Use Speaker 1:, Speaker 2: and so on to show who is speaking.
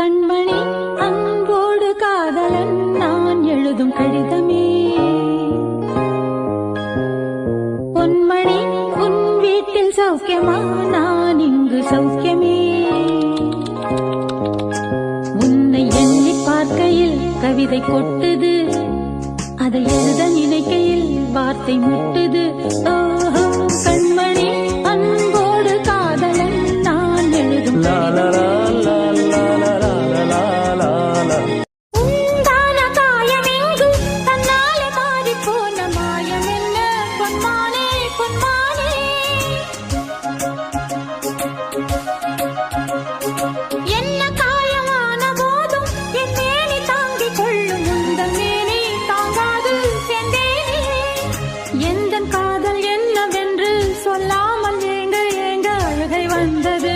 Speaker 1: கண்மணி அன்போடு காதலன் நான் எழுதும் கடிதமே. பொன்மணி உன் வீட்டில் சௌக்கியமா, நான் இங்கு சௌக்கியமே. உன்னை எண்ணி பார்க்கையில் கவிதை கொட்டுது, அதை எழுத நினைக்கையில் வார்த்தை முட்டுது. ஓஹோ கண்மணி அன்போடு காதலன் நான் எழுதும் உண்டான காயமெங்கு தன்னாலே மாறி போன மாயம் என்ன பொன்மானே பொன்மானே. என்ன காயமான போதும் என் மேனி தாங்கிக் கொள்ளும், உந்தன் மேனி தாங்காது செந்தேனே. எந்தன் காதல் என்னவென்று சொல்லாமல் ஏங்க ஏங்க அழுகை வந்தது.